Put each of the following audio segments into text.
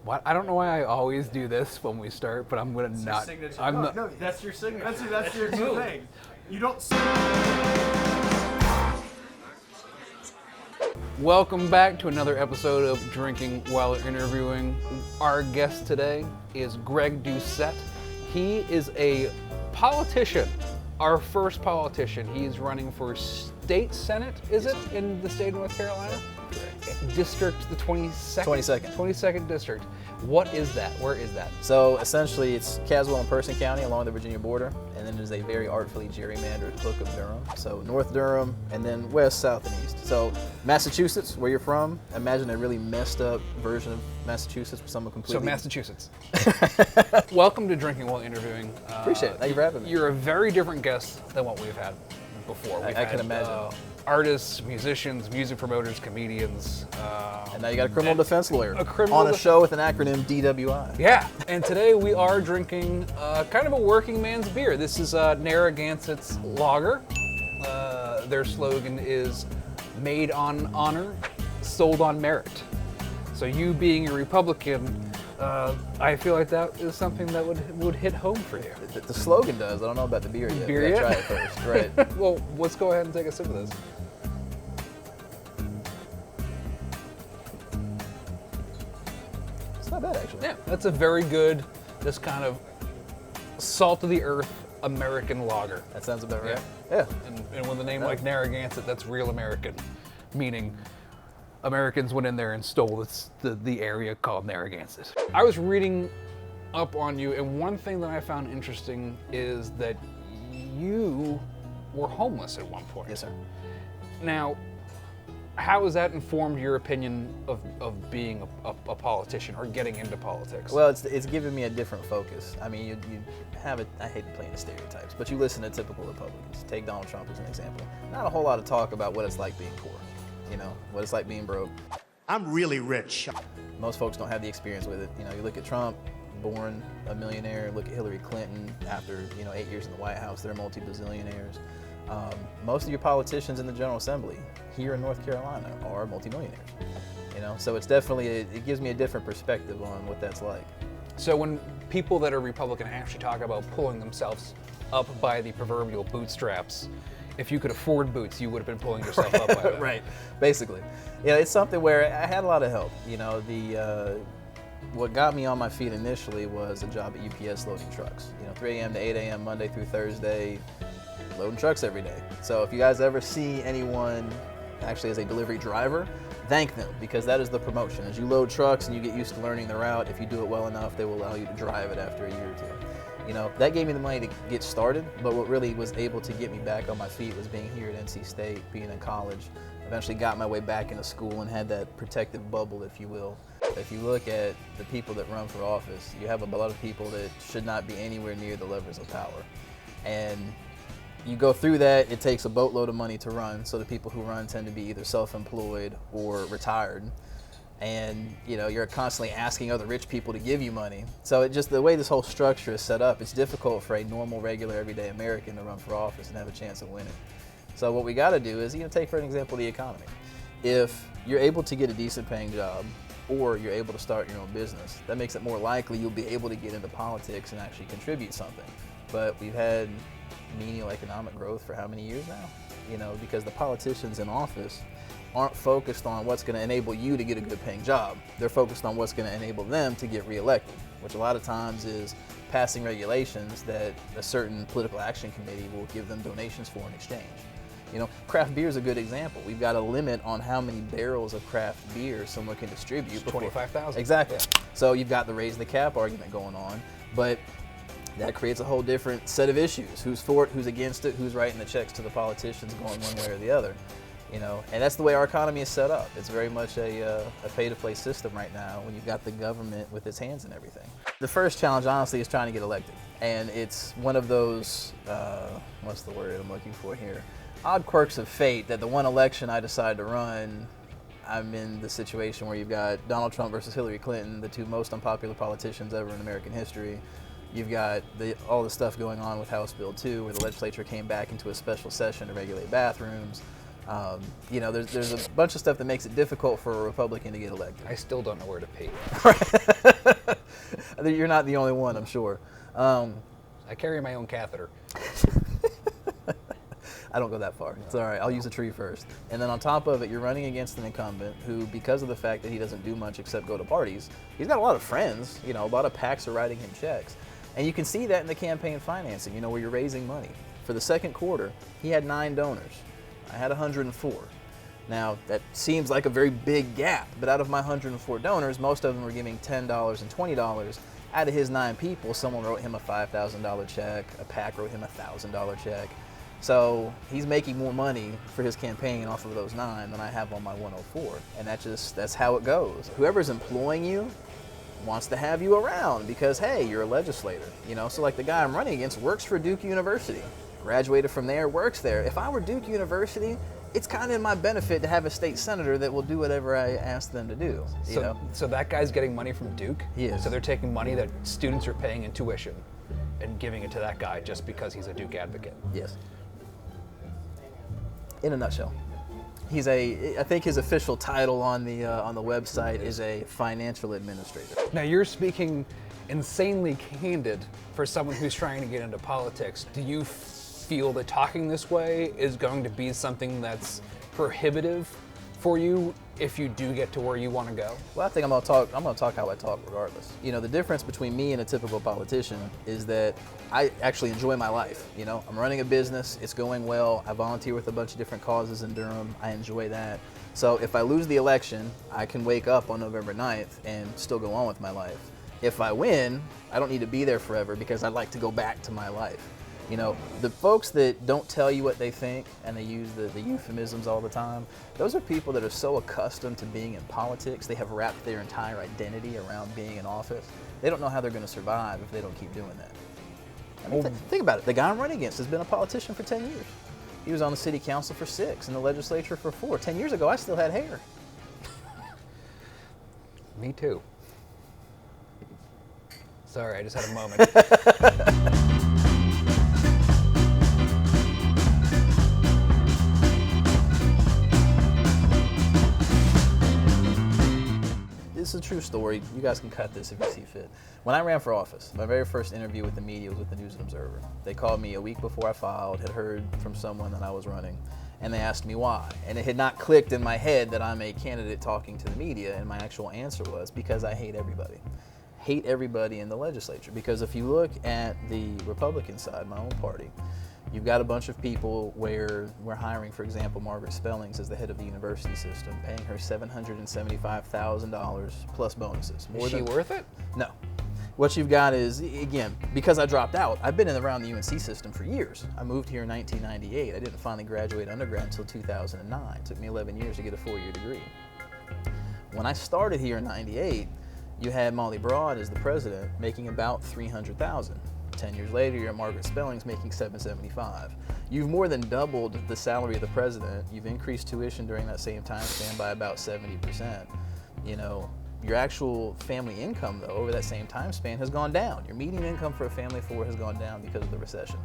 What? I don't know why I always do this when we start, but I'm gonna not. I'm not. No, that's your signature. That's your new thing. You don't. Welcome back to another episode of Drinking While Interviewing. Our guest today is Greg Doucette. He is a politician, our first politician. He's running for state senate, is it, in the state of North Carolina? District, the 22nd district. What is that? Where is that? So essentially it's Caswell and Person County along the Virginia border, and then there's a very artfully gerrymandered hook of Durham. So North Durham, and then west, south, and east. So Massachusetts, where you're from, imagine a really messed up version of Massachusetts with someone completely... So Massachusetts. Welcome to Drinking While Interviewing. Appreciate it. Thank you for having me. You're a very different guest than what we've had before. I can imagine. Artists, musicians, music promoters, comedians. And now you got a criminal defense lawyer on a show with an acronym, DWI. Yeah, and today we are drinking kind of a working man's beer. This is Narragansett's lager. Their slogan is made on honor, sold on merit. So you being a Republican, I feel like that is something that would hit home for you. The slogan does. I don't know about the beer yet. Beer yet? Try it first, right? Well, let's go ahead and take a sip of this. It's not bad, actually. Yeah, that's a very good, just kind of salt of the earth American lager. That sounds about right. Yeah. And with a name like Narragansett, that's real American, meaning Americans went in there and stole the area called Narragansett. I was reading up on you, and one thing that I found interesting is that you were homeless at one point. Yes, sir. Now, how has that informed your opinion of being a politician or getting into politics? Well, it's given me a different focus. I mean, you have it. I hate playing the stereotypes, but you listen to typical Republicans. Take Donald Trump as an example. Not a whole lot of talk about what it's like being poor. You know, what it's like being broke. I'm really rich. Most folks don't have the experience with it. You know, you look at Trump, born a millionaire. Look at Hillary Clinton, after 8 years in the White House, they're multi-bazillionaires. Most of your politicians in the General Assembly here in North Carolina are multi-millionaires. You know, so it's definitely, it gives me a different perspective on what that's like. So when people that are Republican actually talk about pulling themselves up by the proverbial bootstraps, if you could afford boots, you would have been pulling yourself up by that. Right, basically. Yeah, it's something where I had a lot of help. You know, what got me on my feet initially was a job at UPS loading trucks. You know, 3 a.m. to 8 a.m. Monday through Thursday, loading trucks every day. So if you guys ever see anyone actually as a delivery driver, thank them, because that is the promotion. As you load trucks and you get used to learning the route, if you do it well enough, they will allow you to drive it after a year or two. You know, that gave me the money to get started, but what really was able to get me back on my feet was being here at NC State, being in college. Eventually got my way back into school and had that protective bubble, if you will. If you look at the people that run for office, you have a lot of people that should not be anywhere near the levers of power. And you go through that, it takes a boatload of money to run, so the people who run tend to be either self-employed or retired. And you know, you're constantly asking other rich people to give you money. So it just, the way this whole structure is set up, it's difficult for a normal, regular, everyday American to run for office and have a chance of winning. So what we got to do is, take for an example the economy. If you're able to get a decent paying job, or you're able to start your own business, that makes it more likely you'll be able to get into politics and actually contribute something. But we've had menial economic growth for how many years now? You know, because the politicians in office aren't focused on what's going to enable you to get a good paying job. They're focused on what's going to enable them to get reelected, which a lot of times is passing regulations that a certain political action committee will give them donations for in exchange. You know, craft beer is a good example. We've got a limit on how many barrels of craft beer someone can distribute. 25,000. Exactly. So you've got the raise the cap argument going on, but that creates a whole different set of issues. Who's for it, who's against it, who's writing the checks to the politicians going one way or the other. You know, and that's the way our economy is set up. It's very much a pay-to-play system right now when you've got the government with its hands in everything. The first challenge, honestly, is trying to get elected. And it's one of those, what's the word I'm looking for here? Odd quirks of fate that the one election I decide to run, I'm in the situation where you've got Donald Trump versus Hillary Clinton, the two most unpopular politicians ever in American history. You've got all the stuff going on with House Bill 2, where the legislature came back into a special session to regulate bathrooms. There's a bunch of stuff that makes it difficult for a Republican to get elected. I still don't know where to pee. You're not the only one, I'm sure. I carry my own catheter. I don't go that far. It's all right. I'll use a tree first. And then on top of it, you're running against an incumbent who, because of the fact that he doesn't do much except go to parties, he's got a lot of friends. A lot of PACs are writing him checks. And you can see that in the campaign financing, where you're raising money. For the second quarter, he had 9 donors. I had 104. Now, that seems like a very big gap, but out of my 104 donors, most of them were giving $10 and $20. Out of his 9 people, someone wrote him a $5,000 check, a PAC wrote him a $1,000 check. So he's making more money for his campaign off of those 9 than I have on my 104. And that's how it goes. Whoever's employing you wants to have you around because, hey, you're a legislator. So like the guy I'm running against works for Duke University. Graduated from there, works there. If I were Duke University, it's kind of in my benefit to have a state senator that will do whatever I ask them to do. So that guy's getting money from Duke? He is. So they're taking money that students are paying in tuition and giving it to that guy just because he's a Duke advocate? Yes. In a nutshell. I think his official title on the website is a financial administrator. Now you're speaking insanely candid for someone who's trying to get into politics. Do you feel that talking this way is going to be something that's prohibitive for you if you do get to where you want to go? Well, I think I'm going to talk how I talk regardless. The difference between me and a typical politician is that I actually enjoy my life. I'm running a business, it's going well. I volunteer with a bunch of different causes in Durham. I enjoy that. So if I lose the election, I can wake up on November 9th and still go on with my life. If I win, I don't need to be there forever because I'd like to go back to my life. The folks that don't tell you what they think and they use the euphemisms all the time, those are people that are so accustomed to being in politics, they have wrapped their entire identity around being in office. They don't know how they're going to survive if they don't keep doing that. Think about it. The guy I'm running against has been a politician for 10 years. He was on the city council for 6 and the legislature for 4. 10 years ago, I still had hair. Me too. Sorry, I just had a moment. This is a true story. You guys can cut this if you see fit. When I ran for office, my very first interview with the media was with the News and Observer. They called me a week before I filed, had heard from someone that I was running, and they asked me why. And it had not clicked in my head that I'm a candidate talking to the media, and my actual answer was because I hate everybody. Hate everybody in the legislature. Because if you look at the Republican side, my own party, you've got a bunch of people where we're hiring, for example, Margaret Spellings as the head of the university system, paying her $775,000 plus bonuses. Is she worth it? No. What you've got is, again, because I dropped out, I've been around the UNC system for years. I moved here in 1998. I didn't finally graduate undergrad until 2009. It took me 11 years to get a 4-year degree. When I started here in 98, you had Molly Broad as the president making about $300,000. 10 years later, you're at Margaret Spellings making $775,000. You've more than doubled the salary of the president. You've increased tuition during that same time span by about 70%. Your actual family income, though, over that same time span has gone down. Your median income for a family of 4 has gone down because of the recession.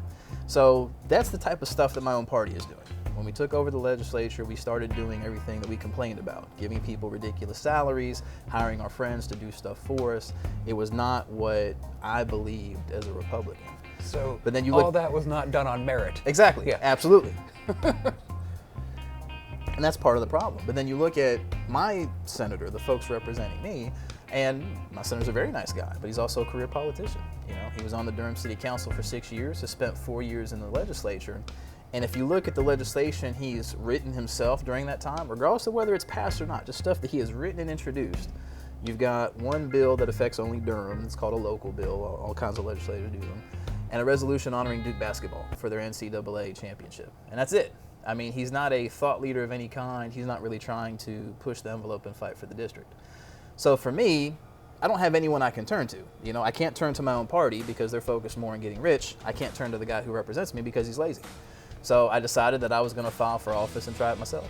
So that's the type of stuff that my own party is doing. When we took over the legislature, we started doing everything that we complained about, giving people ridiculous salaries, hiring our friends to do stuff for us. It was not what I believed as a Republican. So but then you all that was not done on merit. Exactly, Yeah. Absolutely. And that's part of the problem. But then you look at my senator, the folks representing me, and my senator's a very nice guy, but he's also a career politician. He was on the Durham City Council for 6 years, has spent 4 years in the legislature. And if you look at the legislation he's written himself during that time, regardless of whether it's passed or not, just stuff that he has written and introduced, you've got one bill that affects only Durham. It's called a local bill. All kinds of legislators do them. And a resolution honoring Duke basketball for their NCAA championship. And that's it. I mean, he's not a thought leader of any kind. He's not really trying to push the envelope and fight for the district. So for me, I don't have anyone I can turn to. I can't turn to my own party because they're focused more on getting rich. I can't turn to the guy who represents me because he's lazy. So I decided that I was going to file for office and try it myself.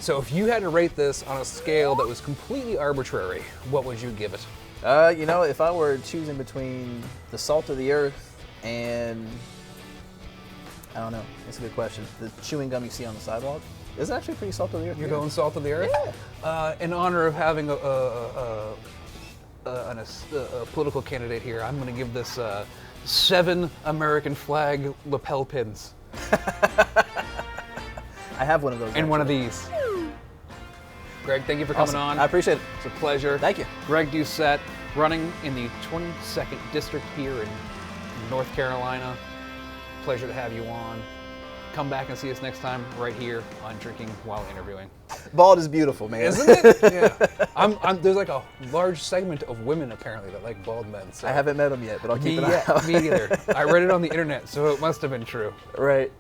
So if you had to rate this on a scale that was completely arbitrary, what would you give it? If I were choosing between the salt of the earth and, I don't know, it's a good question, the chewing gum you see on the sidewalk, It's actually pretty salt of the earth. You're going salt of the earth? Yeah. In honor of having a political candidate here, I'm going to give this 7 American flag lapel pins. I have one of those. And one of actually. these. Greg, thank you for coming Awesome. on. I appreciate it. It's a pleasure. Thank you. Greg Doucette, running in the 22nd District here in North Carolina. Pleasure to have you on. Come back and see us next time right here on Drinking While Interviewing. Bald is beautiful, man. Isn't it? Yeah. There's like a large segment of women apparently that like bald men. So. I haven't met him yet, but I'll keep an eye out. Me either. I read it on the internet, so it must have been true. Right.